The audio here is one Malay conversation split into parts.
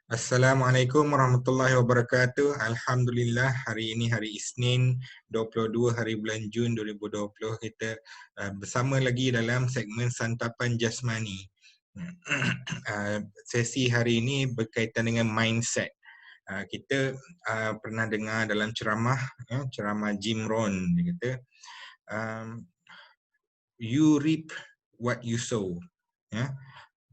Assalamualaikum warahmatullahi wabarakatuh. Alhamdulillah, hari ini hari Isnin 22 hari bulan Jun 2020 kita bersama lagi dalam segmen santapan jasmani. Sesi hari ini berkaitan dengan mindset. Kita pernah dengar dalam ceramah ceramah Jim Rohn, dia kata you reap what you sow.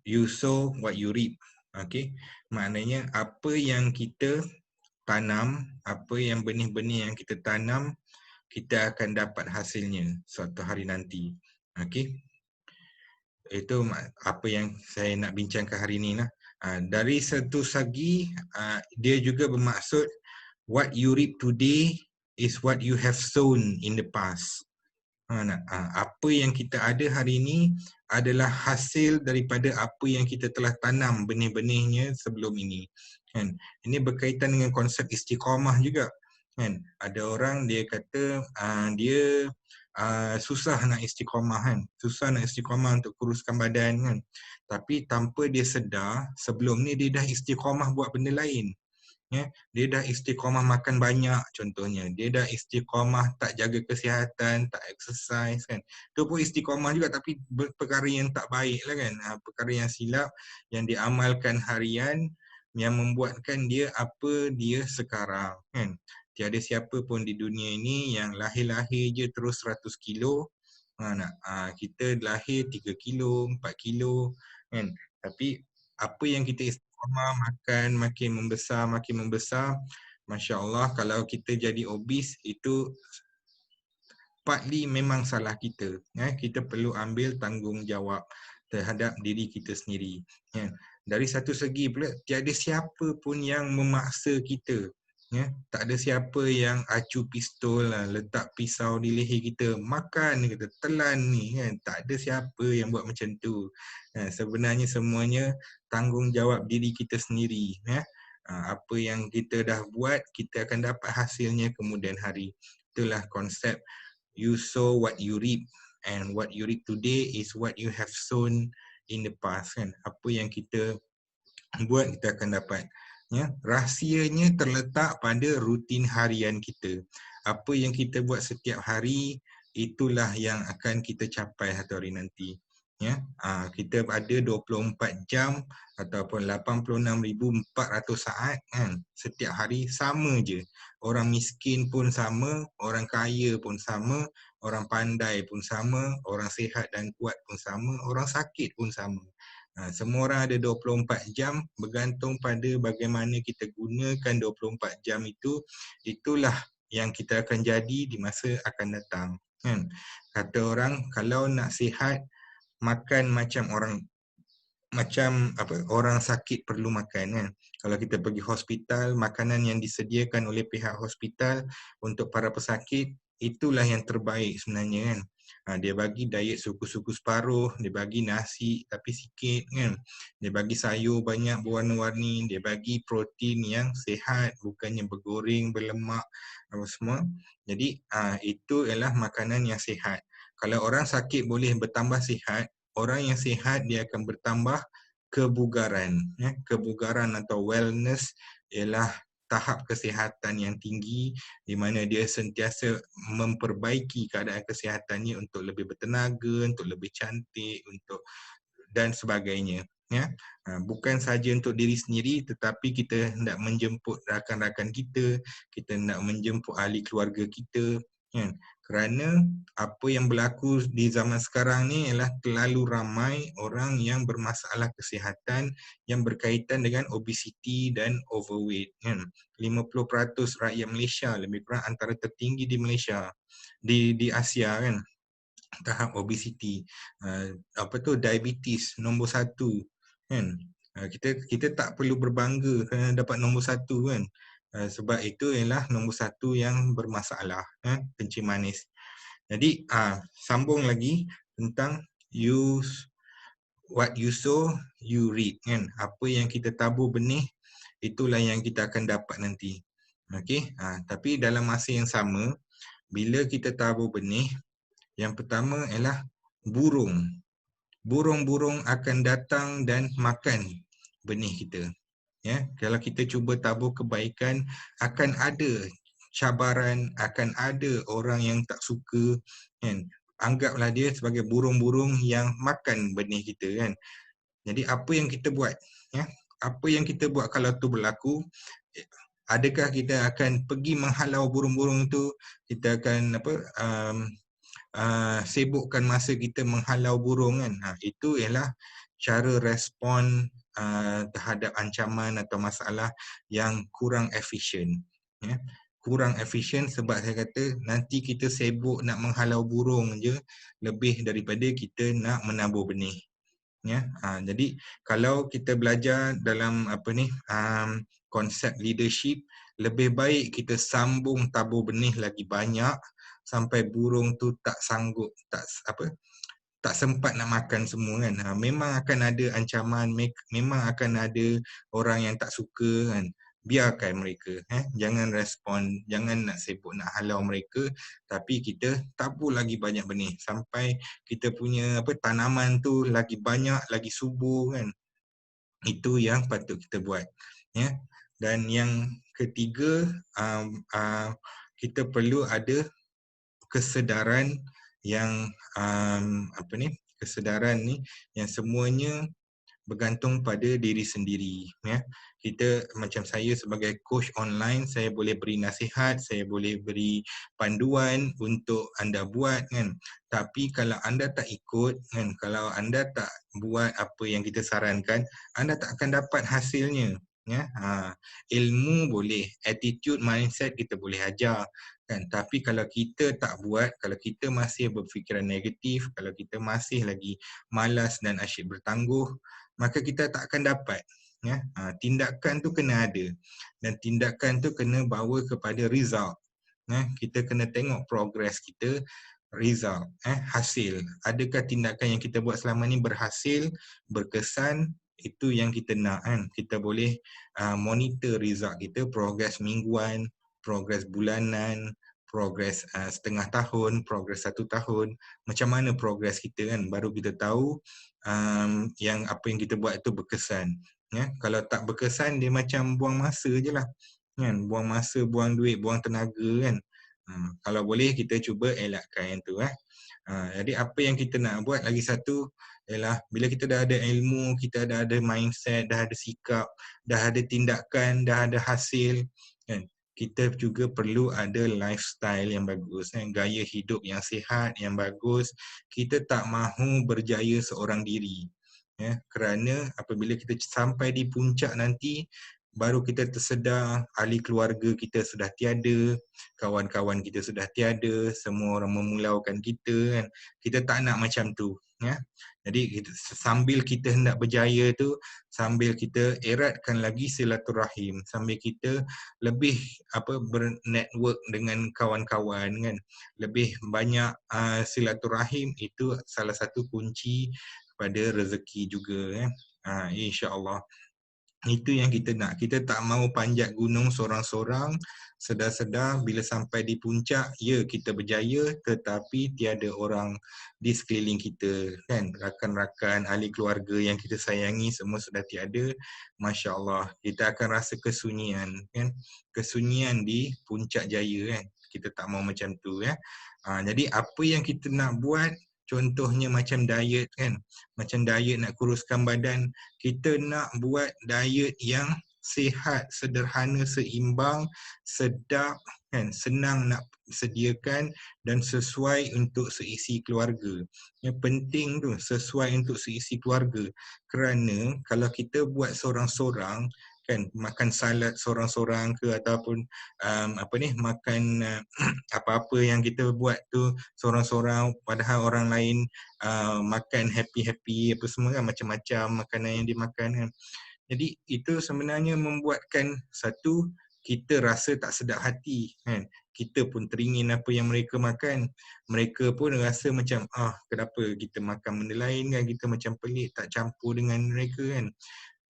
You sow what you reap. Okey, maknanya apa yang kita tanam, apa yang benih-benih yang kita tanam, kita akan dapat hasilnya suatu hari nanti. Okey, itu apa yang saya nak bincangkan hari ini lah. Dari satu segi, dia juga bermaksud what you reap today is what you have sown in the past. Apa yang kita ada hari ini adalah hasil daripada apa yang kita telah tanam benih-benihnya sebelum ini. Kan? Ini berkaitan dengan konsep istiqamah juga. Kan? Ada orang dia kata dia susah nak istiqamah, kan? Susah nak istiqamah untuk kuruskan badan, kan? Tapi tanpa dia sedar, sebelum ni dia dah istiqamah buat benda lain. Dia dah istiqamah makan banyak contohnya, dia dah istiqamah tak jaga kesihatan, tak exercise, kan. Itu pun istiqamah juga, tapi perkara yang tak baik lah, kan. Perkara yang silap yang diamalkan harian yang membuatkan dia apa dia sekarang, kan. Tiada siapa pun di dunia ini yang lahir-lahir je terus 100 kilo. Kita lahir 3 kilo, 4 kilo, kan. Tapi apa yang kita istiqamah makan makin membesar, Masya Allah, kalau kita jadi obes itu partly memang salah kita. Kita perlu ambil tanggungjawab terhadap diri kita sendiri. Dari satu segi pula, tiada siapa pun yang memaksa kita. Tak ada siapa yang acu pistol letak pisau di leher kita, makan kita telan ni, kan. Tak ada siapa yang buat macam tu. Sebenarnya semuanya tanggungjawab diri kita sendiri. Apa yang kita dah buat, kita akan dapat hasilnya kemudian hari. Itulah konsep you sow what you reap, and what you reap today is what you have sown in the past, kan. Apa yang kita buat, kita akan dapat. Rahsianya terletak pada rutin harian kita. Apa yang kita buat setiap hari, itulah yang akan kita capai satu hari nanti. Kita ada 24 jam ataupun 86,400 saat, kan. Setiap hari sama je. Orang miskin pun sama, orang kaya pun sama, orang pandai pun sama, orang sihat dan kuat pun sama, orang sakit pun sama. Semua orang ada 24 jam, bergantung pada bagaimana kita gunakan 24 jam itu. Itulah yang kita akan jadi di masa akan datang, kan. Kata orang, kalau nak sihat, makan macam orang sakit perlu makan, kan. Kalau kita pergi hospital, makanan yang disediakan oleh pihak hospital untuk para pesakit, itulah yang terbaik sebenarnya, kan. Dia bagi diet suku-suku separuh, dia bagi nasi tapi sikit, kan. Dia bagi sayur banyak berwarna-warni, dia bagi protein yang sihat, bukannya bergoreng, berlemak, apa semua. Jadi itu ialah makanan yang sihat. Kalau orang sakit boleh bertambah sihat, orang yang sihat dia akan bertambah kebugaran. Kebugaran atau wellness ialah tahap kesihatan yang tinggi di mana dia sentiasa memperbaiki keadaan kesihatannya untuk lebih bertenaga, untuk lebih cantik, untuk dan sebagainya. Bukan saja untuk diri sendiri, tetapi kita hendak menjemput rakan-rakan kita, kita hendak menjemput ahli keluarga kita, kan. Kerana apa yang berlaku di zaman sekarang ni ialah terlalu ramai orang yang bermasalah kesihatan yang berkaitan dengan obesiti dan overweight, kan. 50% rakyat Malaysia lebih kurang antara tertinggi di Malaysia, di Asia, kan, tahap obesiti. Diabetes nombor 1, kan. Kita tak perlu berbangga kerana dapat nombor 1, kan. Sebab itu ialah nombor 1 yang bermasalah, kencing manis. Jadi sambung lagi tentang what you sow you reap, kan. Apa yang kita tabur benih, itulah yang kita akan dapat nanti. Okey, tapi dalam masa yang sama, bila kita tabur benih, yang pertama ialah burung. Burung-burung akan datang dan makan benih kita. Ya, kalau kita cuba tabur kebaikan, akan ada cabaran, akan ada orang yang tak suka, kan. Anggaplah dia sebagai burung-burung yang makan benih kita, kan. Jadi apa yang kita buat, ya? Apa yang kita buat kalau tu berlaku? eh, Adakah kita akan pergi menghalau burung-burung tu? Kita akan sibukkan masa kita menghalau burung, kan. Itu ialah cara respon terhadap ancaman atau masalah yang kurang efisien, ya. Kurang efisien sebab saya kata nanti kita sibuk nak menghalau burung je lebih daripada kita nak menabur benih, ya. Jadi kalau kita belajar dalam konsep leadership, lebih baik kita sambung tabur benih lagi banyak sampai burung tu tak sanggup, tak sempat nak makan semua, kan. Memang akan ada ancaman, memang akan ada orang yang tak suka, kan. Biarkan mereka, jangan respon, jangan nak sibuk nak halau mereka, tapi kita tabur lagi banyak benih sampai kita punya tanaman tu lagi banyak, lagi subur, kan. Itu yang patut kita buat, ya. Dan yang ketiga, kita perlu ada kesedaran yang kesedaran ni yang semuanya bergantung pada diri sendiri, ya. Kita, macam saya sebagai coach online, saya boleh beri nasihat, saya boleh beri panduan untuk anda buat, kan. Tapi kalau anda tak ikut, kan, kalau anda tak buat apa yang kita sarankan, anda tak akan dapat hasilnya, ya. Ilmu boleh, attitude, mindset kita boleh ajar, kan. Tapi kalau kita tak buat, kalau kita masih berfikiran negatif, kalau kita masih lagi malas dan asyik bertangguh, maka kita tak akan dapat, ya. Tindakan tu kena ada, dan tindakan tu kena bawa kepada result, ya. Kita kena tengok progress kita, result, hasil. Adakah tindakan yang kita buat selama ni berhasil, berkesan? Itu yang kita nak, kan. Kita boleh monitor result kita, progress mingguan, progress bulanan, progress setengah tahun, progress 1 tahun. Macam mana progress kita, kan. Baru kita tahu yang apa yang kita buat itu berkesan, ya. Kalau tak berkesan, dia macam buang masa je lah, kan. Buang masa, buang duit, buang tenaga, kan. Kalau boleh kita cuba elakkan yang tu, jadi apa yang kita nak buat lagi satu ialah bila kita dah ada ilmu, kita dah ada mindset, dah ada sikap, dah ada tindakan, dah ada hasil, kan. Kita juga perlu ada lifestyle yang bagus, kan? Gaya hidup yang sihat, yang bagus. Kita tak mahu berjaya seorang diri, ya. Kerana apabila kita sampai di puncak nanti, baru kita tersedar ahli keluarga kita sudah tiada, kawan-kawan kita sudah tiada, semua orang memulaukan kita, kan. Kita tak nak macam tu, ya. Jadi sambil kita hendak berjaya tu, sambil kita eratkan lagi silaturahim, sambil kita lebih bernetwork dengan kawan-kawan, kan. Lebih banyak silaturahim, itu salah satu kunci pada rezeki juga, ya. InsyaAllah. Itu yang kita nak. Kita tak mau panjat gunung sorang-sorang, sedar-sedar bila sampai di puncak, ya kita berjaya, tetapi tiada orang di sekeliling kita, kan. Rakan-rakan, ahli keluarga yang kita sayangi semua sudah tiada. Masya Allah, kita akan rasa kesunyian, kan. Kesunyian di puncak jaya, kan. Kita tak mau macam tu, ya. Jadi apa yang kita nak buat, contohnya macam diet, kan. Macam diet nak kuruskan badan, kita nak buat diet yang sihat, sederhana, seimbang, sedap, kan, senang nak sediakan dan sesuai untuk seisi keluarga. Yang penting tu sesuai untuk seisi keluarga. Kerana kalau kita buat sorang-sorang, kan, makan salad sorang-sorang ke ataupun makan apa-apa yang kita buat tu sorang-sorang, padahal orang lain makan happy-happy apa semua, kan, macam-macam makanan yang dimakan, kan. Jadi itu sebenarnya membuatkan satu, kita rasa tak sedap hati, kan. Kita pun teringin apa yang mereka makan. Mereka pun rasa macam kenapa kita makan benda lain, kan. Kita macam pelik, tak campur dengan mereka, kan.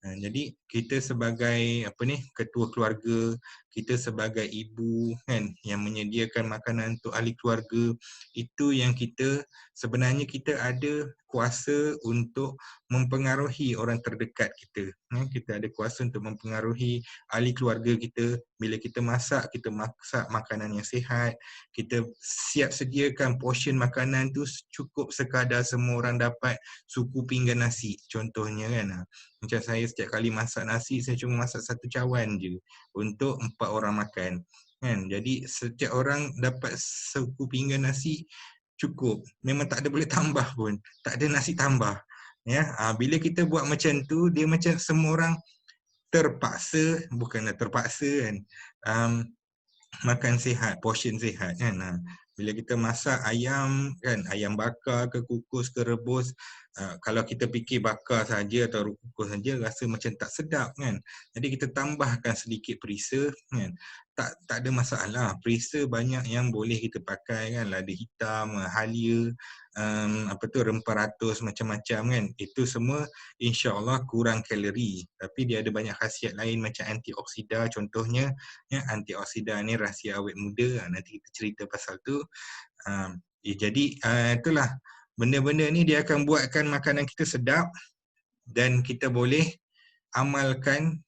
Jadi kita sebagai ketua keluarga, kita sebagai ibu, kan, yang menyediakan makanan untuk ahli keluarga, itu yang kita sebenarnya kita ada kuasa untuk mempengaruhi orang terdekat kita. Kita ada kuasa untuk mempengaruhi ahli keluarga kita. Bila kita masak makanan yang sihat, kita siap sediakan portion makanan tu cukup sekadar semua orang dapat suku pinggan nasi contohnya kan. Macam saya setiap kali masak nasi, saya cuma masak 1 cawan je untuk 4 orang makan kan. Jadi setiap orang dapat suku pinggan nasi cukup, memang tak ada boleh tambah pun, tak ada nasi tambah ya. Bila kita buat macam tu, dia macam semua orang terpaksa, bukanlah terpaksa kan, makan sihat, portion sihat kan. Bila kita masak ayam kan, ayam bakar ke kukus ke rebus, kalau kita fikir bakar saja atau kukus saja rasa macam tak sedap kan. Jadi kita tambahkan sedikit perisa kan. Tak ada masalah. Perisa banyak yang boleh kita pakai kan, lada hitam, halia, rempah ratus macam-macam kan. Itu semua insya-Allah kurang kalori, tapi dia ada banyak khasiat lain macam antioksida contohnya. Ya, antioksida ni rahsia awet muda. Nanti kita cerita pasal tu. Jadi itulah benda-benda ni dia akan buatkan makanan kita sedap dan kita boleh amalkan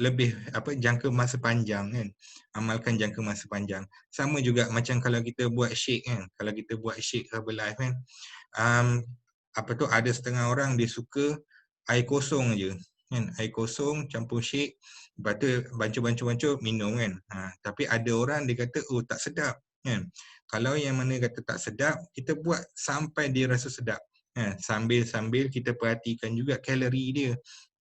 lebih jangka masa panjang kan. Amalkan jangka masa panjang. Sama juga macam kalau kita buat shake kan. Kalau kita buat shake Herbalife kan, ada setengah orang dia suka air kosong je kan, air kosong campur shake, lepas tu bancur-bancur minum kan. Tapi ada orang dia kata oh tak sedap kan. Kalau yang mana kata tak sedap, kita buat sampai dia rasa sedap kan. Sambil-sambil kita perhatikan juga kalori dia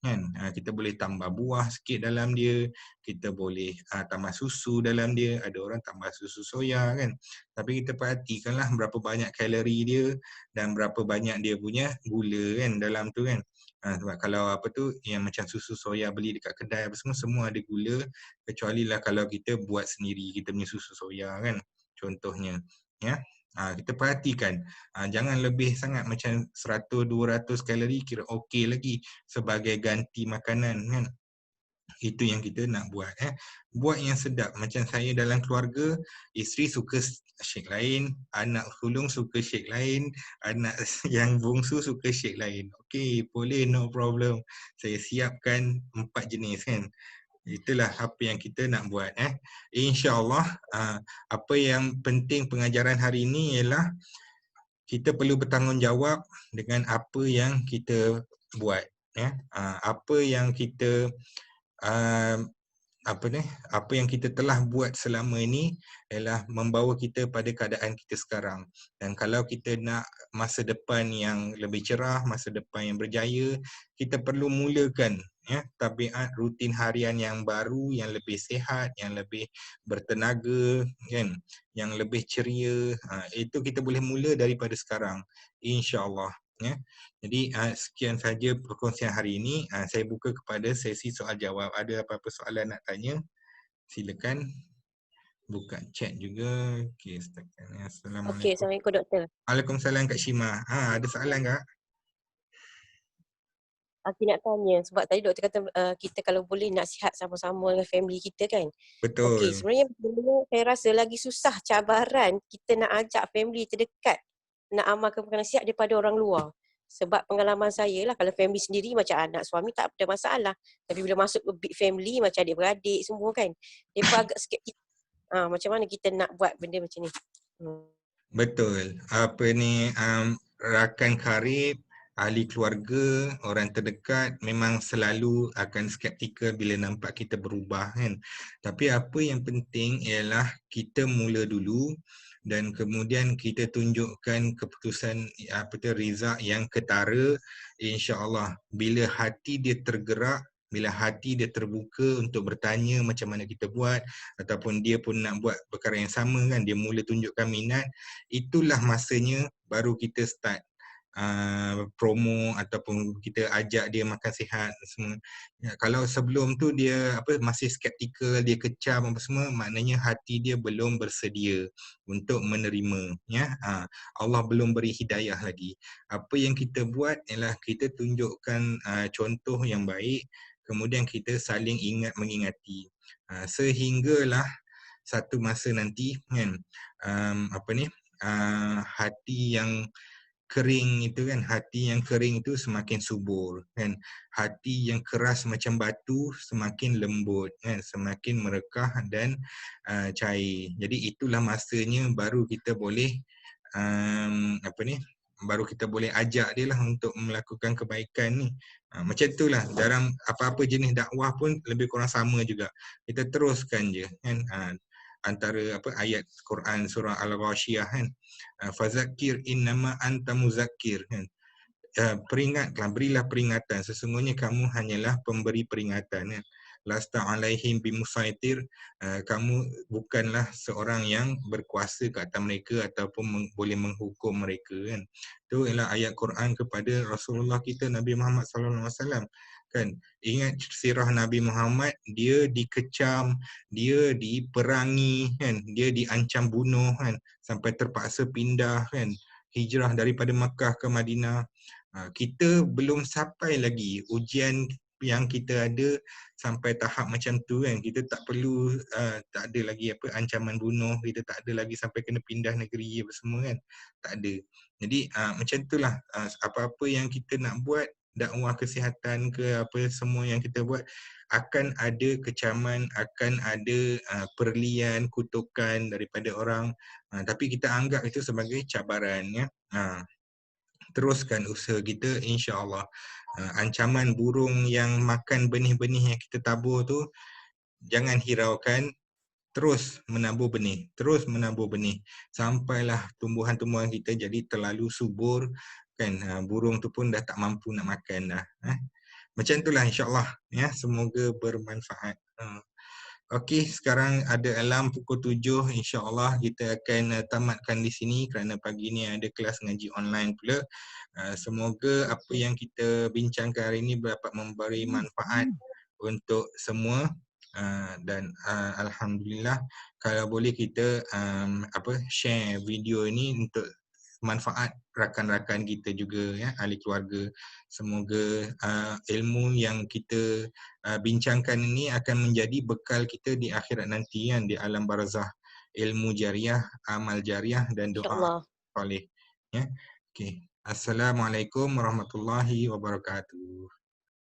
kan. Kita boleh tambah buah sikit dalam dia, kita boleh tambah susu dalam dia. Ada orang tambah susu soya kan. Tapi kita perhatikanlah berapa banyak kalori dia dan berapa banyak dia punya gula kan dalam tu kan. Sebab kalau yang macam susu soya beli dekat kedai semua ada gula, kecuali lah kalau kita buat sendiri kita punya susu soya kan contohnya ya. Kita perhatikan, jangan lebih sangat macam 100-200 kalori kira okey lagi sebagai ganti makanan kan. Itu yang kita nak buat. Buat yang sedap. Macam saya dalam keluarga, isteri suka shake lain, anak sulung suka shake lain, anak yang bongsu suka shake lain. Okey, boleh, no problem. Saya siapkan 4 jenis kan. Itulah apa yang kita nak buat. InsyaAllah, apa yang penting pengajaran hari ini ialah kita perlu bertanggungjawab dengan apa yang kita buat. Apa yang kita apa yang kita telah buat selama ini ialah membawa kita pada keadaan kita sekarang. Dan kalau kita nak masa depan yang lebih cerah, masa depan yang berjaya, kita perlu mulakan tabiat rutin harian yang baru, yang lebih sihat, yang lebih bertenaga kan, yang lebih ceria. Itu kita boleh mula daripada sekarang, insya-Allah ya. Jadi sekian saja perkongsian hari ini. Saya buka kepada sesi soal jawab. Ada apa-apa soalan nak tanya? Silakan. Buka chat juga. Okey, setakat ni. Okey, Assalamualaikum. Assalamualaikum Doktor. Waalaikumsalam Kak Shima. Ada soalan Kak? Aku nak tanya sebab tadi doktor kata kita kalau boleh nak sihat sama-sama dengan family kita kan. Okey, Betul. sebenarnya saya rasa lagi susah cabaran kita nak ajak family terdekat nak amalkan makanan sihat daripada orang luar. Sebab pengalaman saya lah, kalau family sendiri macam anak suami tak ada masalah. Tapi bila masuk ke big family macam adik-beradik semua kan, mereka agak skeptik. Macam mana kita nak buat benda macam ni? Betul. Rakan karib, ahli keluarga, orang terdekat memang selalu akan skeptikal bila nampak kita berubah kan. Tapi apa yang penting ialah kita mula dulu dan kemudian kita tunjukkan keputusan result yang ketara, insya-Allah. Bila hati dia tergerak, bila hati dia terbuka untuk bertanya macam mana kita buat, ataupun dia pun nak buat perkara yang sama kan, dia mula tunjukkan minat, itulah masanya baru kita start promo ataupun kita ajak dia makan sihat semua. Kalau sebelum tu dia masih skeptikal, dia kecam apa semua, maknanya hati dia belum bersedia untuk menerima ya. Allah belum beri hidayah lagi. Apa yang kita buat ialah kita tunjukkan contoh yang baik, kemudian kita saling ingat mengingati. Sehinggalah satu masa nanti kan hati yang kering itu kan, hati yang kering itu semakin subur kan, hati yang keras macam batu semakin lembut kan, semakin merekah dan cair. Jadi itulah masanya baru kita boleh apa ni, baru kita boleh ajak dia lah untuk melakukan kebaikan ni. Macam itulah dalam apa-apa jenis dakwah pun lebih kurang sama juga. Kita teruskan je kan, antara apa ayat Quran surah Al-Ghasyiyah kan, fazakir innama anta muzakkir kan, peringatlah, berilah peringatan, sesungguhnya kamu hanyalah pemberi peringatan kan. Lasta alaihim bimusaitir, kamu bukanlah seorang yang berkuasa ke atas mereka ataupun boleh menghukum mereka kan. Itu ialah ayat Quran kepada Rasulullah kita Nabi Muhammad sallallahu alaihi wasallam kan. Ingat sirah Nabi Muhammad, dia dikecam, dia diperangi kan, dia diancam bunuh kan, sampai terpaksa pindah kan, hijrah daripada Makkah ke Madinah. Kita belum sampai lagi ujian yang kita ada sampai tahap macam tu kan. Kita tak perlu, tak ada lagi apa ancaman bunuh, kita tak ada lagi sampai kena pindah negeri apa semua kan. Tak ada. Jadi macam itulah, apa-apa yang kita nak buat, dakwah kesihatan ke apa semua yang kita buat, akan ada kecaman, akan ada perlian, kutukan daripada orang, tapi kita anggap itu sebagai cabaran ya. Teruskan usaha kita, insya-Allah. Ancaman burung yang makan benih-benih yang kita tabur tu, jangan hiraukan, terus menabur benih, terus menabur benih sampailah tumbuhan-tumbuhan kita jadi terlalu subur kan, burung tu pun dah tak mampu nak makan dah. Macam itulah insya-Allah ya, semoga bermanfaat. Okey, sekarang ada alarm pukul 7. InsyaAllah kita akan tamatkan di sini kerana pagi ni ada kelas ngaji online pula. Semoga apa yang kita bincangkan hari ini dapat memberi manfaat untuk semua. Dan Alhamdulillah, kalau boleh kita share video ini untuk manfaat rakan-rakan kita juga ya, ahli keluarga. Semoga ilmu yang kita bincangkan ini akan menjadi bekal kita di akhirat nanti kan, di alam barzah, ilmu jariah, amal jariah dan doa InsyaAllah. soleh ya. Okey. Assalamualaikum warahmatullahi wabarakatuh.